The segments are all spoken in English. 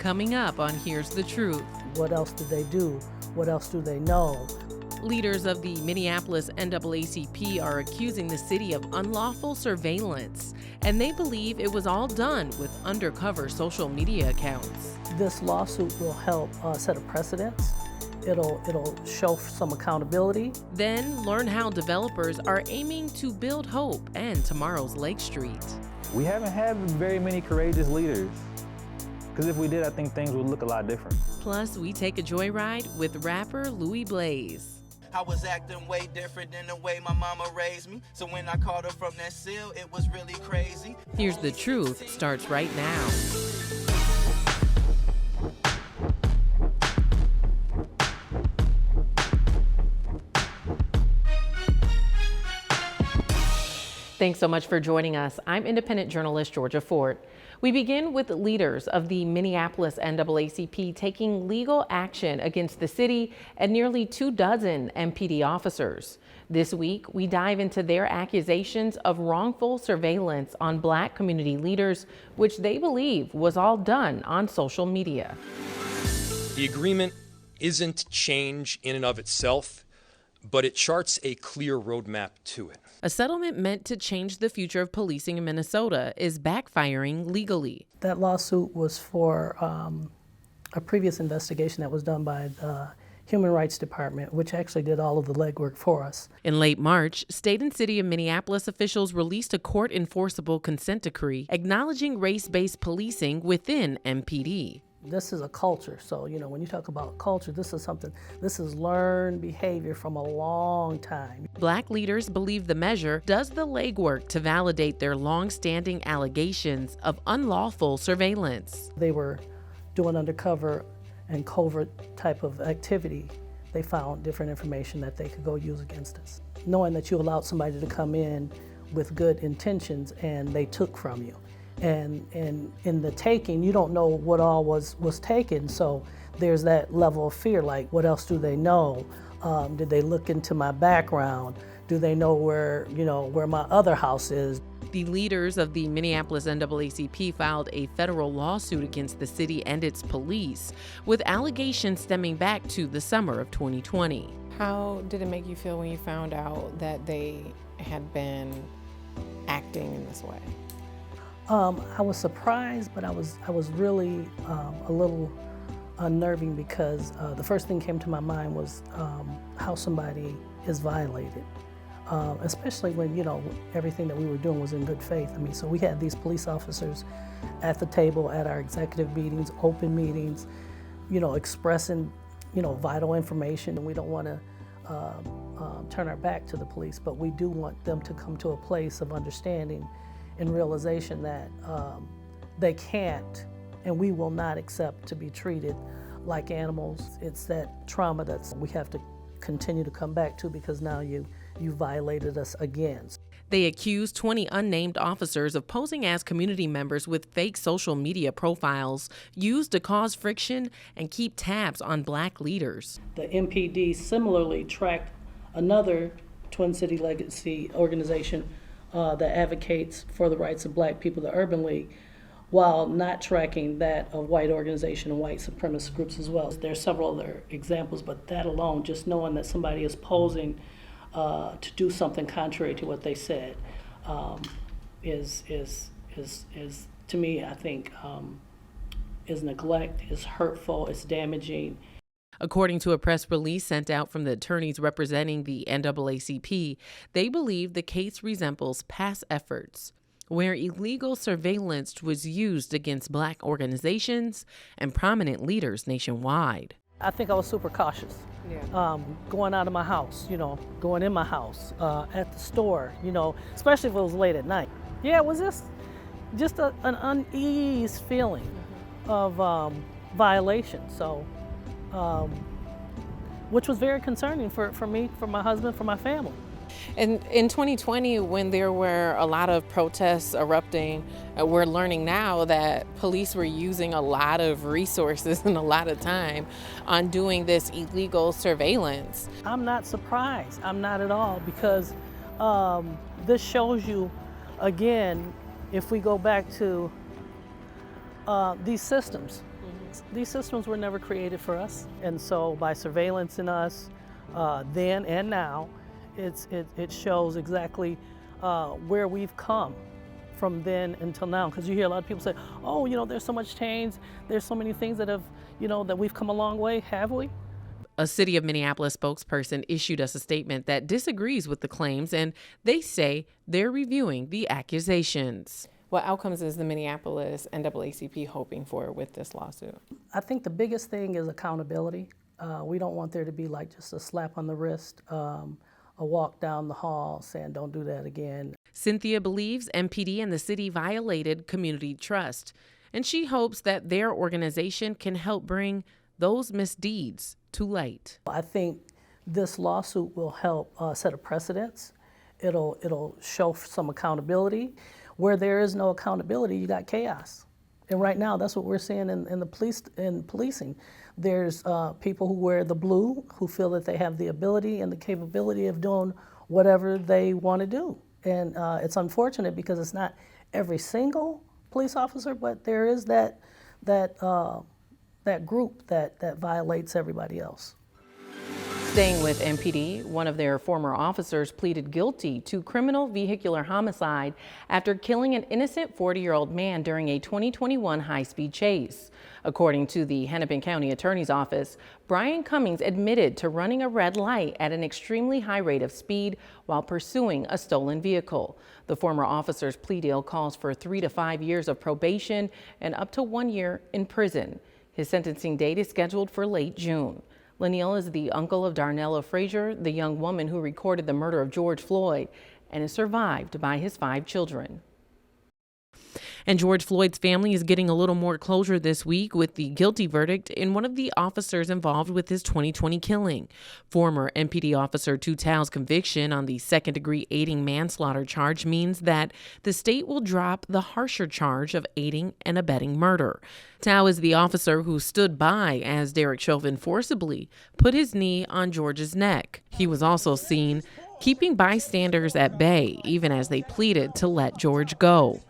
Coming up on Here's the Truth. What else do they do? What else do they know? Leaders of the Minneapolis NAACP are accusing the city of unlawful surveillance, and they believe it was all done with undercover social media accounts. This lawsuit will help set a precedence. It'll show some accountability. Then learn how developers are aiming to build hope and tomorrow's Lake Street. We haven't had very many courageous leaders, because if we did, I think things would look a lot different. Plus, we take a joyride with rapper Louie Blaze. I was acting way different than the way my mama raised me. So when I called her from that cell, it was really crazy. Here's the Truth starts right now. Thanks so much for joining us. I'm independent journalist Georgia Fort. We begin with leaders of the Minneapolis NAACP taking legal action against the city and nearly 24 MPD officers. This week, we dive into their accusations of wrongful surveillance on Black community leaders, which they believe was all done on social media. The agreement isn't change in and of itself, but it charts a clear roadmap to it. A settlement meant to change the future of policing in Minnesota is backfiring legally. That lawsuit was for a previous investigation that was done by the Human Rights Department, which actually did all of the legwork for us. In late March, state and city of Minneapolis officials released a court-enforceable consent decree acknowledging race-based policing within MPD. This is a culture, so when you talk about culture, this is learned behavior from a long time. Black leaders believe the measure does the legwork to validate their long-standing allegations of unlawful surveillance. They were doing undercover and covert type of activity. They found different information that they could go use against us. Knowing that you allowed somebody to come in with good intentions and they took from you. And in the taking, you don't know what all was taken, so there's that level of fear, like what else do they know? Did they look into my background? Do they know where my other house is? The leaders of the Minneapolis NAACP filed a federal lawsuit against the city and its police, with allegations stemming back to the summer of 2020. How did it make you feel when you found out that they had been acting in this way? I was surprised, but I was really a little unnerving because the first thing came to my mind was how somebody is violated, especially when everything that we were doing was in good faith. I mean, so we had these police officers at the table at our executive meetings, open meetings, expressing vital information, and we don't want to turn our back to the police, but we do want them to come to a place of understanding and realization that they can't and we will not accept to be treated like animals. It's that trauma that we have to continue to come back to because now you violated us again. They accused 20 unnamed officers of posing as community members with fake social media profiles used to cause friction and keep tabs on Black leaders. The MPD similarly tracked another Twin City Legacy organization that advocates for the rights of Black people, the Urban League, while not tracking that of white organization and white supremacist groups as well. There are several other examples, but that alone, just knowing that somebody is posing to do something contrary to what they said, is to me, I think, is neglect, is hurtful, is damaging. According to a press release sent out from the attorneys representing the NAACP, they believe the case resembles past efforts where illegal surveillance was used against Black organizations and prominent leaders nationwide. I think I was super cautious. Yeah. Going out of my house, going in my house, at the store, especially if it was late at night. Yeah, it was just an unease feeling of violation. So. Which was very concerning for me, for my husband, for my family. And in 2020, when there were a lot of protests erupting, we're learning now that police were using a lot of resources and a lot of time on doing this illegal surveillance. I'm not surprised. I'm not at all, because this shows you, again, if we go back to these systems, these systems were never created for us. And so by surveillancing us then and now, it shows exactly where we've come from then until now. Because you hear a lot of people say, oh, there's so much change. There's so many things that have, that we've come a long way. Have we? A City of Minneapolis spokesperson issued us a statement that disagrees with the claims, and they say they're reviewing the accusations. What outcomes is the Minneapolis NAACP hoping for with this lawsuit? I think the biggest thing is accountability. We don't want there to be like just a slap on the wrist, a walk down the hall saying don't do that again. Cynthia believes MPD and the city violated community trust, and she hopes that their organization can help bring those misdeeds to light. I think this lawsuit will help set a precedence. It'll show some accountability. Where there is no accountability, you got chaos. And right now, that's what we're seeing in policing. There's people who wear the blue who feel that they have the ability and the capability of doing whatever they want to do. And it's unfortunate because it's not every single police officer, but there is that group that violates everybody else. Staying with MPD, one of their former officers pleaded guilty to criminal vehicular homicide after killing an innocent 40-year-old man during a 2021 high-speed chase. According to the Hennepin County Attorney's Office, Brian Cummings admitted to running a red light at an extremely high rate of speed while pursuing a stolen vehicle. The former officer's plea deal calls for 3 to 5 years of probation and up to 1 year in prison. His sentencing date is scheduled for late June. Laniel is the uncle of Darnella Frazier, the young woman who recorded the murder of George Floyd, and is survived by his 5 children. And George Floyd's family is getting a little more closure this week with the guilty verdict in one of the officers involved with his 2020 killing. Former MPD officer Tutau's conviction on the second-degree aiding manslaughter charge means that the state will drop the harsher charge of aiding and abetting murder. Tao is the officer who stood by as Derek Chauvin forcibly put his knee on George's neck. He was also seen keeping bystanders at bay, even as they pleaded to let George go.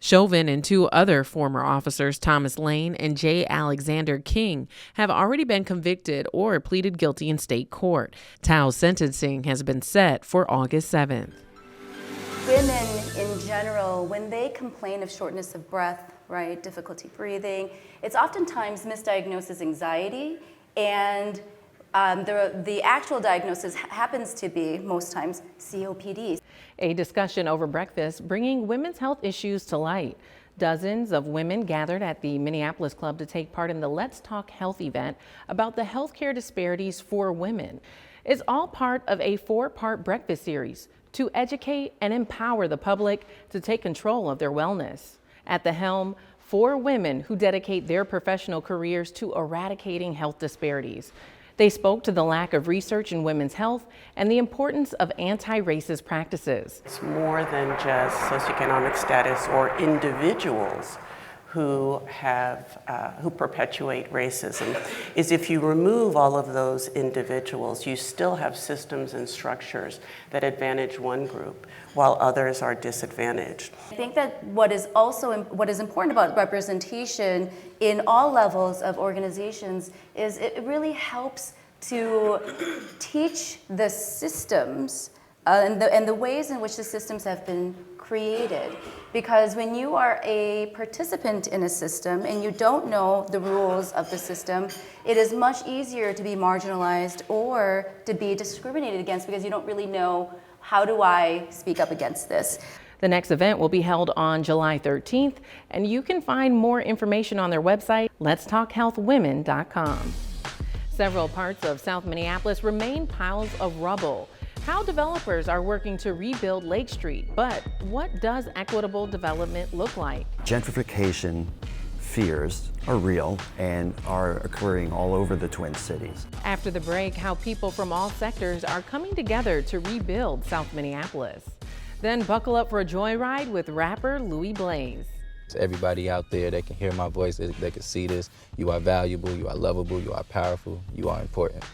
Chauvin and 2 other former officers, Thomas Lane and J. Alexander King, have already been convicted or pleaded guilty in state court. Tao's sentencing has been set for August 7th. Women in general, when they complain of shortness of breath, right, difficulty breathing, it's oftentimes misdiagnosed as anxiety, and the actual diagnosis happens to be, most times, COPD. A discussion over breakfast bringing women's health issues to light. Dozens of women gathered at the Minneapolis Club to take part in the Let's Talk Health event about the healthcare disparities for women. It's all part of a 4-part breakfast series to educate and empower the public to take control of their wellness. At the helm, 4 women who dedicate their professional careers to eradicating health disparities. They spoke to the lack of research in women's health and the importance of anti-racist practices. It's more than just socioeconomic status or individuals who perpetuate racism. Is if you remove all of those individuals, you still have systems and structures that advantage one group while others are disadvantaged. I think that what is important about representation in all levels of organizations is it really helps to teach the systems and the ways in which the systems have been created. Because when you are a participant in a system and you don't know the rules of the system, it is much easier to be marginalized or to be discriminated against because you don't really know, how do I speak up against this? The next event will be held on July 13th, and you can find more information on their website, letstalkhealthwomen.com. Several parts of South Minneapolis remain piles of rubble. How developers are working to rebuild Lake Street, but what does equitable development look like? Gentrification fears are real and are occurring all over the Twin Cities. After the break, how people from all sectors are coming together to rebuild South Minneapolis. Then buckle up for a joyride with rapper Louie Blaze. To everybody out there that can hear my voice, they can see this. You are valuable, you are lovable, you are powerful, you are important.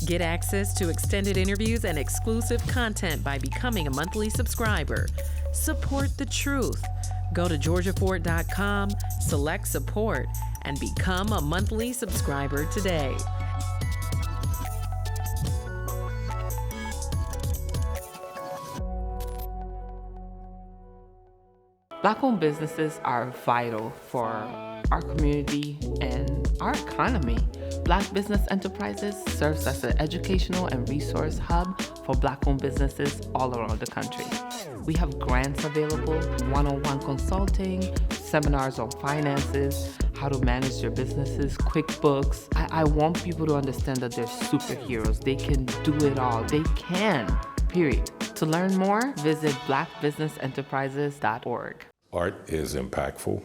Get access to extended interviews and exclusive content by becoming a monthly subscriber. Support the truth. Go to georgiafort.com, select support, and become a monthly subscriber today. Black-owned businesses are vital for our community and our economy. Black Business Enterprises serves as an educational and resource hub for Black-owned businesses all around the country. We have grants available, one-on-one consulting, seminars on finances, how to manage your businesses, QuickBooks. I want people to understand that they're superheroes. They can do it all. They can, period. To learn more, visit blackbusinessenterprises.org. Art is impactful,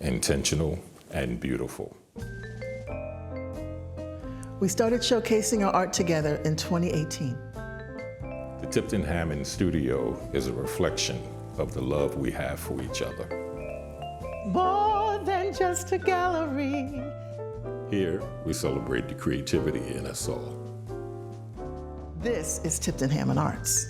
intentional, and beautiful. We started showcasing our art together in 2018. The Tipton Hammond Studio is a reflection of the love we have for each other. More than just a gallery. Here, we celebrate the creativity in us all. This is Tipton Hammond Arts.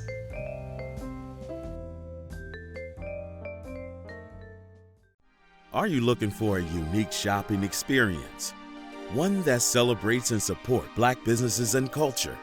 Are you looking for a unique shopping experience? One that celebrates and supports Black businesses and culture?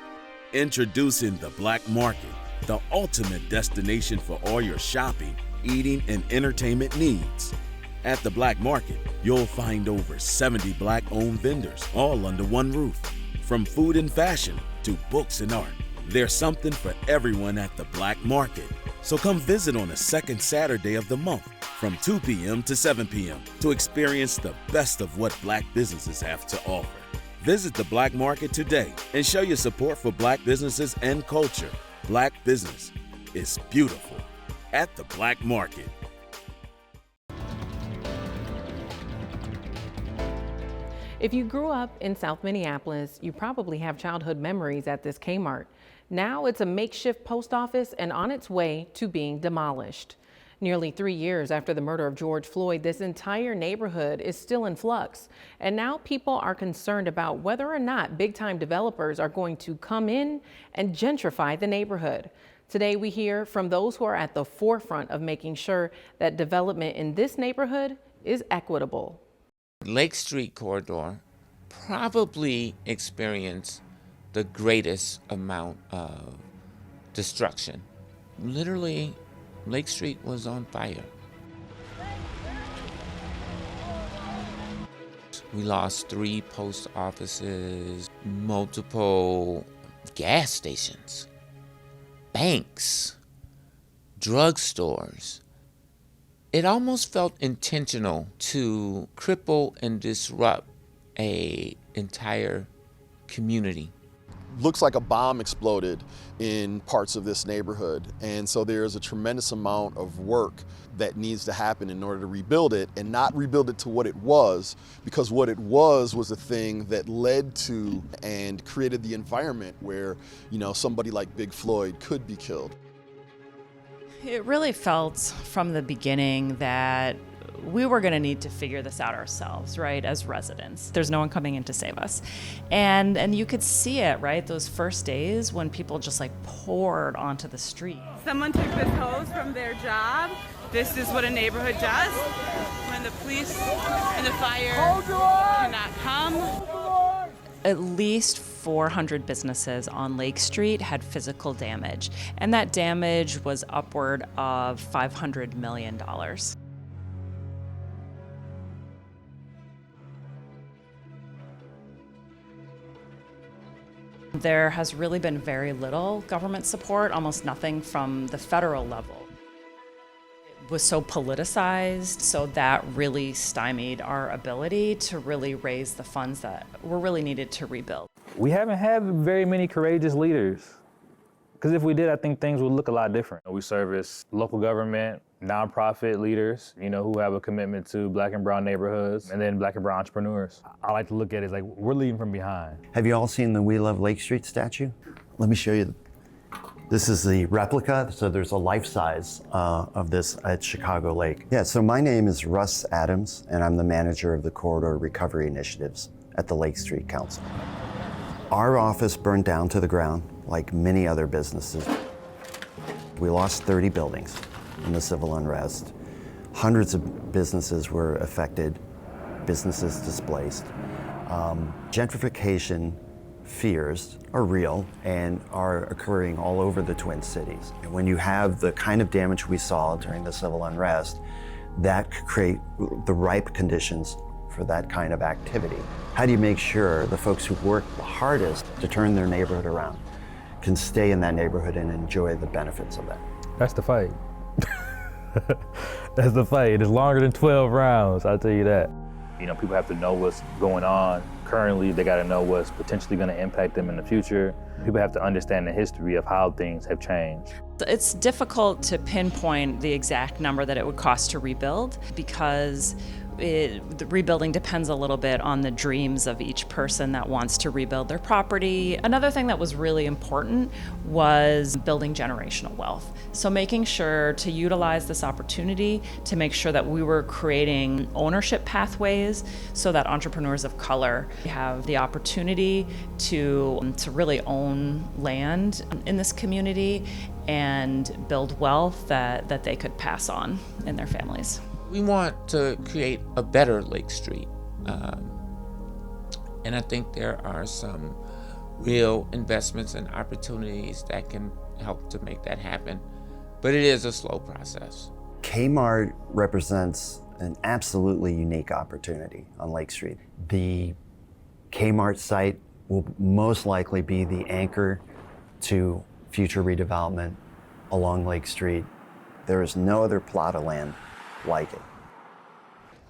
Introducing the Black Market, the ultimate destination for all your shopping, eating, and entertainment needs. At the Black Market, you'll find over 70 Black-owned vendors, all under one roof. From food and fashion to books and art, there's something for everyone at the Black Market. So come visit on the second Saturday of the month from 2 p.m. to 7 p.m. to experience the best of what Black businesses have to offer. Visit the Black Market today and show your support for Black businesses and culture. Black business is beautiful at the Black Market. If you grew up in South Minneapolis, you probably have childhood memories at this Kmart. Now it's a makeshift post office and on its way to being demolished. Nearly 3 years after the murder of George Floyd, this entire neighborhood is still in flux. And now people are concerned about whether or not big-time developers are going to come in and gentrify the neighborhood. Today we hear from those who are at the forefront of making sure that development in this neighborhood is equitable. Lake Street corridor probably experienced the greatest amount of destruction. Literally, Lake Street was on fire. We lost 3 post offices, multiple gas stations, banks, drugstores. It almost felt intentional to cripple and disrupt an entire community. Looks like a bomb exploded in parts of this neighborhood. And so there's a tremendous amount of work that needs to happen in order to rebuild it, and not rebuild it to what it was, because what it was a thing that led to and created the environment where, you know, somebody like Big Floyd could be killed. It really felt from the beginning that we were going to need to figure this out ourselves, right, as residents. There's no one coming in to save us. And you could see it, right, those first days when people just like poured onto the street. Someone took this hose from their job. This is what a neighborhood does when the police and the fire cannot come. At least 400 businesses on Lake Street had physical damage, and that damage was upward of $500 million. There has really been very little government support, almost nothing from the federal level. It was so politicized, so that really stymied our ability to really raise the funds that were really needed to rebuild. We haven't had very many courageous leaders, because if we did, I think things would look a lot different. We service local government, nonprofit leaders, you know, who have a commitment to Black and brown neighborhoods, and then Black and brown entrepreneurs. I like to look at it as like we're leading from behind. Have you all seen the We Love Lake Street statue? Let me show you. This is the replica, so there's a life size of this at Chicago Lake. Yeah, so my name is Russ Adams, and I'm the manager of the Corridor Recovery Initiatives at the Lake Street Council. Our office burned down to the ground, like many other businesses. We lost 30 buildings. in the civil unrest. Hundreds of businesses were affected, businesses displaced. Gentrification fears are real and are occurring all over the Twin Cities. And when you have the kind of damage we saw during the civil unrest, that could create the ripe conditions for that kind of activity. How do you make sure the folks who work the hardest to turn their neighborhood around can stay in that neighborhood and enjoy the benefits of that? That's the fight. That's the fight. It's longer than 12 rounds, I'll tell you that. You know, people have to know what's going on currently. They got to know what's potentially going to impact them in the future. People have to understand the history of how things have changed. It's difficult to pinpoint the exact number that it would cost to rebuild because the rebuilding depends a little bit on the dreams of each person that wants to rebuild their property. Another thing that was really important was building generational wealth. So making sure to utilize this opportunity to make sure that we were creating ownership pathways so that entrepreneurs of color have the opportunity to really own land in this community and build wealth that they could pass on in their families. We want to create a better Lake Street. And I think there are some real investments and opportunities that can help to make that happen. But it is a slow process. Kmart represents an absolutely unique opportunity on Lake Street. The Kmart site will most likely be the anchor to future redevelopment along Lake Street. There is no other plot of land like it.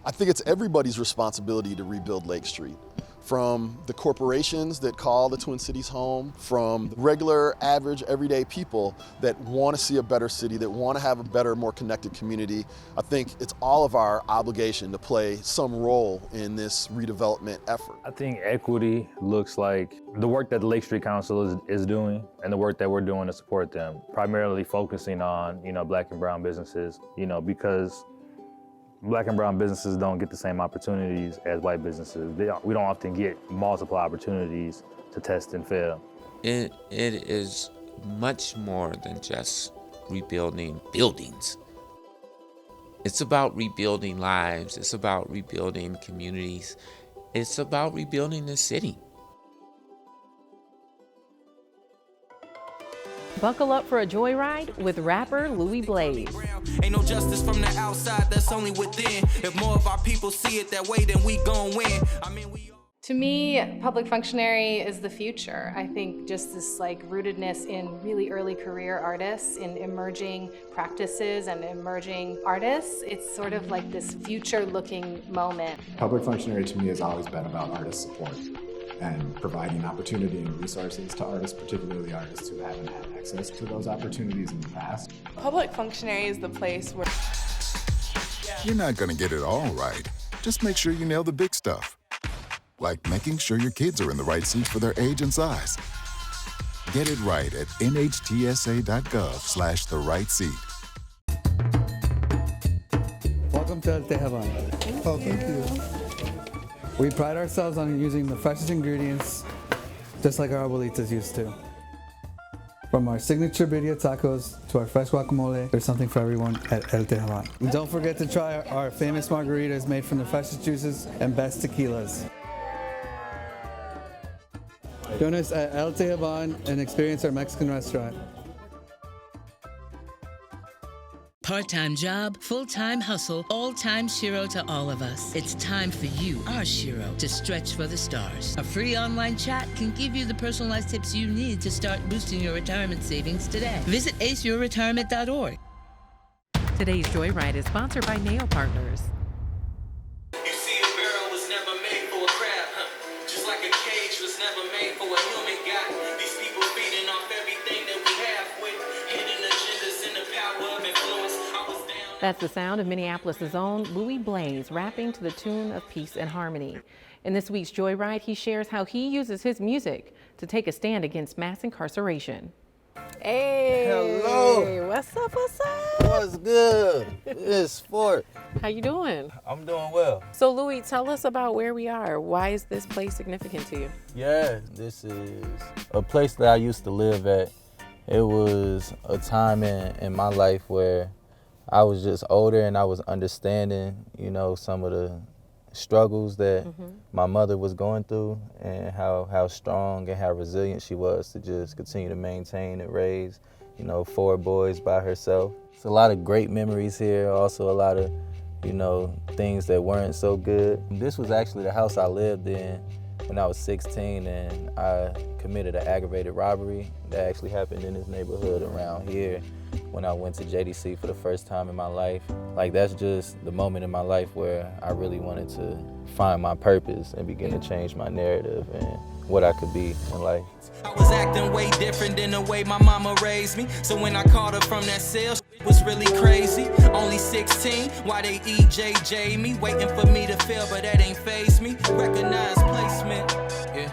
I think it's everybody's responsibility to rebuild Lake Street. From the corporations that call the Twin Cities home, from the regular, average, everyday people that want to see a better city, that want to have a better, more connected community. I think it's all of our obligation to play some role in this redevelopment effort. I think equity looks like the work that the Lake Street Council is doing and the work that we're doing to support them, primarily focusing on, Black and brown businesses, because Black and brown businesses don't get the same opportunities as white businesses. We don't often get multiple opportunities to test and fail. It is much more than just rebuilding buildings. It's about rebuilding lives. It's about rebuilding communities. It's about rebuilding the city. Buckle up for a joyride with rapper Louie Blaze. Ain't no justice from the outside, that's only within. If more of our people see it that way, then we gon' win. To me, public functionary is the future. I think just this rootedness in really early career artists, in emerging practices and emerging artists, it's sort of like this future-looking moment. Public functionary to me has always been about artist support and providing opportunity and resources to artists, particularly artists who haven't had access to those opportunities in the past. Public functionary is the place where You're not going to get it all right. Just make sure you nail the big stuff. Like making sure your kids are in the right seats for their age and size. Get it right at nhtsa.gov/the right seat. Welcome to El Tejaban. Oh, thank you. We pride ourselves on using the freshest ingredients, just like our abuelitas used to. From our signature birria tacos to our fresh guacamole, there's something for everyone at El Tejaban. And don't forget to try our famous margaritas made from the freshest juices and best tequilas. Join us at El Tejaban and experience our Mexican restaurant. Part-time job, full-time hustle, all-time Shiro to all of us. It's time for you, our Shiro, to stretch for the stars. A free online chat can give you the personalized tips you need to start boosting your retirement savings today. Visit aceyourretirement.org. Today's Joyride is sponsored by Nail Partners. You see, a barrel was never made for a crab, just like a cage was never made for a human. Got these people feeding off everything that we have with hidden agendas and the power of influence. That's the sound of Minneapolis' own Louie Blaze rapping to the tune of Peace and Harmony. In this week's Joyride, he shares how he uses his music to take a stand against mass incarceration. Hey! Hello! What's up, what's up? What's good? It's Sport. How you doing? I'm doing well. So Louie, tell us about where we are. Why is this place significant to you? Yeah, this is a place that I used to live at. It was a time in my life where I was just older and I was understanding, you know, some of the struggles that my mother was going through, and how strong and how resilient she was to just continue to maintain and raise, you know, 4 boys by herself. It's a lot of great memories here, also a lot of, you know, things that weren't so good. This was actually the house I lived in when I was 16, and I committed an aggravated robbery that actually happened in this neighborhood around here when I went to JDC for the first time in my life. Like, that's just the moment in my life where I really wanted to find my purpose and begin to change my narrative and what I could be in life. I was acting way different than the way my mama raised me. So when I called her from that cell, it was really crazy. Only 16, why they EJJ me? Waiting for me to fail, but that ain't faze me. Recognize placement. Yeah.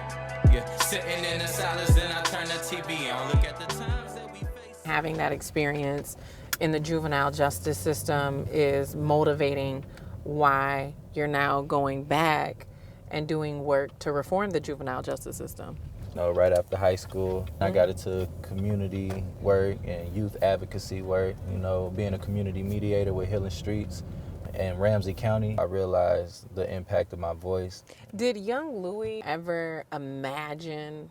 Sitting in the silence, then I turn the TV on. Look at the times that we face. Having that experience in the juvenile justice system is motivating why you're now going back and doing work to reform the juvenile justice system. You know, right after high school, I got into community work and youth advocacy work, you know, being a community mediator with Healing Streets in Ramsey County. I realized the impact of my voice. Did young Louie ever imagine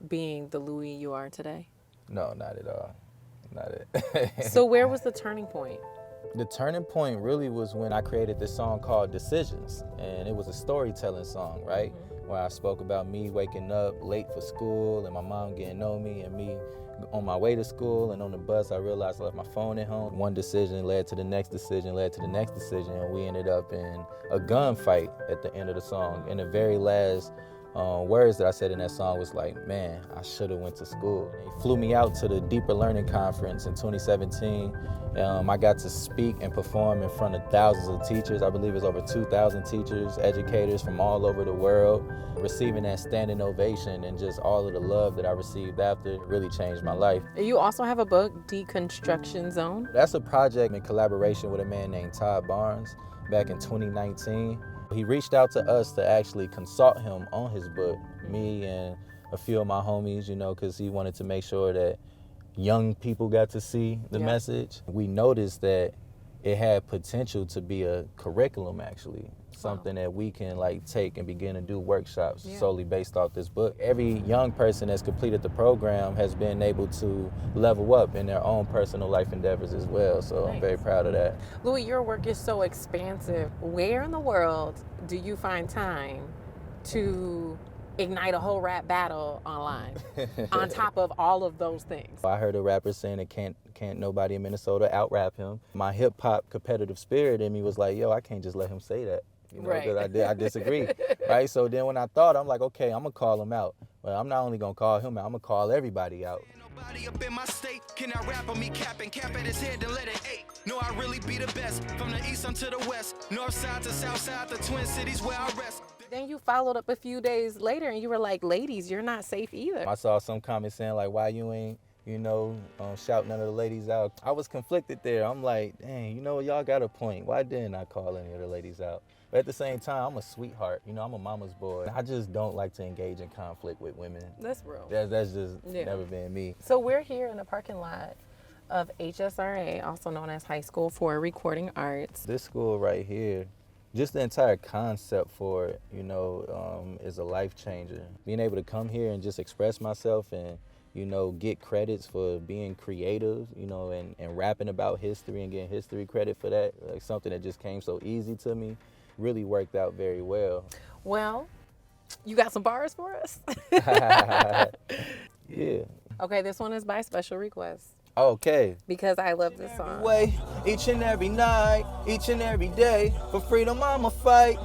being the Louie you are today? No, not at all. Not it. So where was the turning point? The turning point really was when I created this song called Decisions, and it was a storytelling song, right? Where I spoke about me waking up late for school and my mom getting on me, and me on my way to school, and on the bus I realized I left my phone at home. One decision led to the next decision, led to the next decision, and we ended up in a gunfight at the end of the song. And the very last words that I said in that song was like, man, I should have went to school. He flew me out to the Deeper Learning Conference in 2017. I got to speak and perform in front of thousands of teachers. I believe it's over 2,000 teachers, educators from all over the world. Receiving that standing ovation and just all of the love that I received after really changed my life. You also have a book, Deconstruction Zone. That's a project in collaboration with a man named Todd Barnes back in 2019. He reached out to us to actually consult him on his book, me and a few of my homies, you know, because he wanted to make sure that young people got to see the message. We noticed that it had potential to be a curriculum, actually, something that we can like take and begin to do workshops solely based off this book. Every young person that's completed the program has been able to level up in their own personal life endeavors as well, so I'm very proud of that. Louie, your work is so expansive. Where in the world do you find time to ignite a whole rap battle online on top of all of those things? I heard a rapper saying that can't nobody in Minnesota out-rap him. My hip-hop competitive spirit in me was like, yo, I can't just let him say that, you know, because I disagree, right? So then when I thought, I'm like, okay, I'm gonna call him out. But I'm not only gonna call him out, I'm gonna call everybody out. Nobody up in my state can I rap on me cap at his head and let it ache. No, I really be the best from the east unto the west, north side to south side, the Twin Cities where I rest. Then you followed up a few days later and you were like, ladies, you're not safe either. I saw some comments saying like, why you ain't, you know, shout none of the ladies out. I was conflicted there. I'm like, dang, you know, y'all got a point. Why didn't I call any of the ladies out? But at the same time, I'm a sweetheart. You know, I'm a mama's boy. I just don't like to engage in conflict with women. That's real. That's just never been me. So we're here in the parking lot of HSRA, also known as High School for Recording Arts. This school right here, just the entire concept for it, you know, is a life changer. Being able to come here and just express myself and, you know, get credits for being creative, you know, and rapping about history and getting history credit for that, like something that just came so easy to me, really worked out very well. Well, you got some bars for us? Yeah. Okay, this one is by special request. Okay. Because I love this song. Way, each and every night, each and every day, for freedom I'ma fight.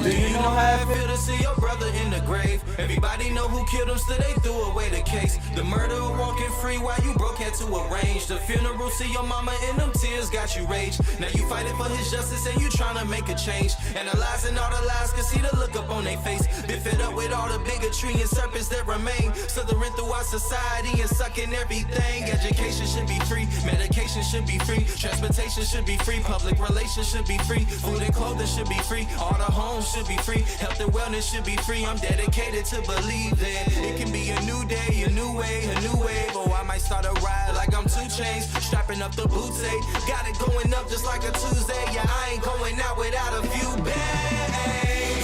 Do you know how it feel to see your brother in the grave? Everybody know who killed him, still they threw away the case. The murderer walking free while you broke had to arrange. The funeral, see your mama in them tears got you raged. Now you fighting for his justice and you trying to make a change. Analyzing all the lies, can see the look up on their face. Been fed up with all the bigotry and serpents that remain. Slithering through our society and sucking everything. Education should be free, medication should be free, transportation should be free, public relations should be free, food and clothing should be free, all the homes homes should be free, health and wellness should be free. I'm dedicated to believe that it can be a new day, a new way, a new wave. Oh, I might start a ride like I'm 2 Chainz, strapping up the boots, got it going up just like a Tuesday. Yeah, I ain't going out without a few bangs.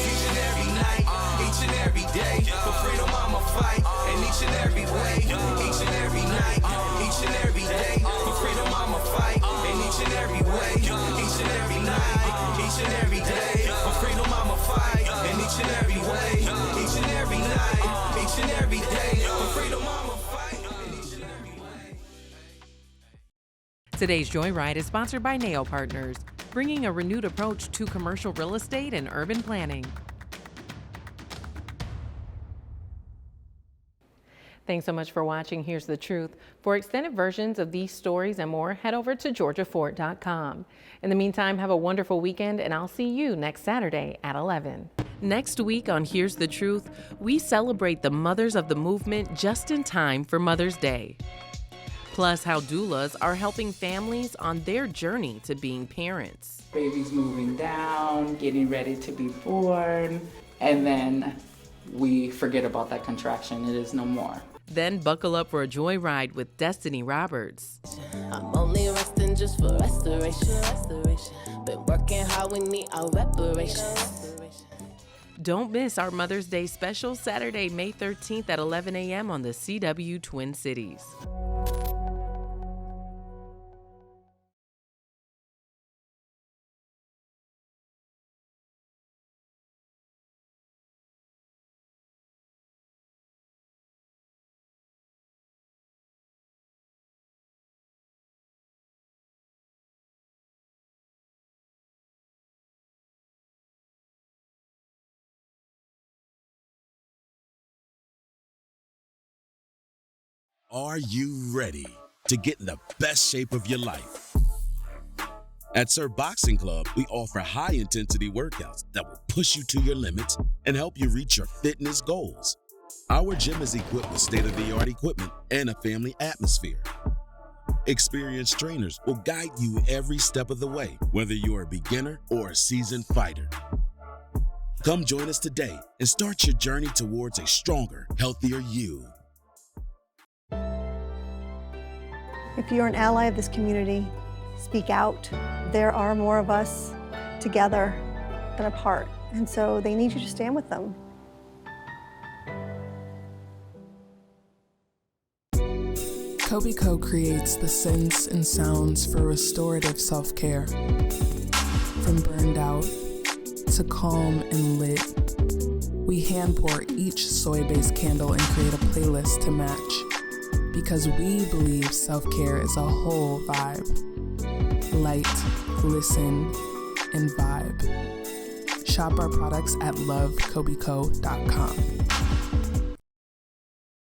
Each and every night, each and every day, for freedom I'ma fight, and each and every way, each and every night, each and every day, for freedom I'ma fight, and each and every way, each and every night, each and every day, for freedom I'ma fight, and each and every way, each and every night, each and every day, for freedom I'ma fight, and each and every way. Today's Joyride is sponsored by Nail Partners, bringing a renewed approach to commercial real estate and urban planning. Thanks so much for watching Here's the Truth. For extended versions of these stories and more, head over to georgiafort.com. In the meantime, have a wonderful weekend, and I'll see you next Saturday at 11. Next week on Here's the Truth, we celebrate the mothers of the movement just in time for Mother's Day. Plus, how doulas are helping families on their journey to being parents. Baby's moving down, getting ready to be born, and then we forget about that contraction. It is no more. Then buckle up for a joyride with Destiny Roberts. I'm only resting just for restoration. Been working hard, we need our reparations. Don't miss our Mother's Day special Saturday, May 13th at 11 a.m. on the CW Twin Cities. Are you ready to get in the best shape of your life? At Sir Boxing Club, we offer high-intensity workouts that will push you to your limits and help you reach your fitness goals. Our gym is equipped with state-of-the-art equipment and a family atmosphere. Experienced trainers will guide you every step of the way, whether you're a beginner or a seasoned fighter. Come join us today and start your journey towards a stronger, healthier you. If you're an ally of this community, speak out. There are more of us together than apart, and so they need you to stand with them. Kobe Co creates the scents and sounds for restorative self-care. From burned out to calm and lit, we hand pour each soy-based candle and create a playlist to match. Because we believe self-care is a whole vibe. Light, listen, and vibe. Shop our products at lovekobeco.com.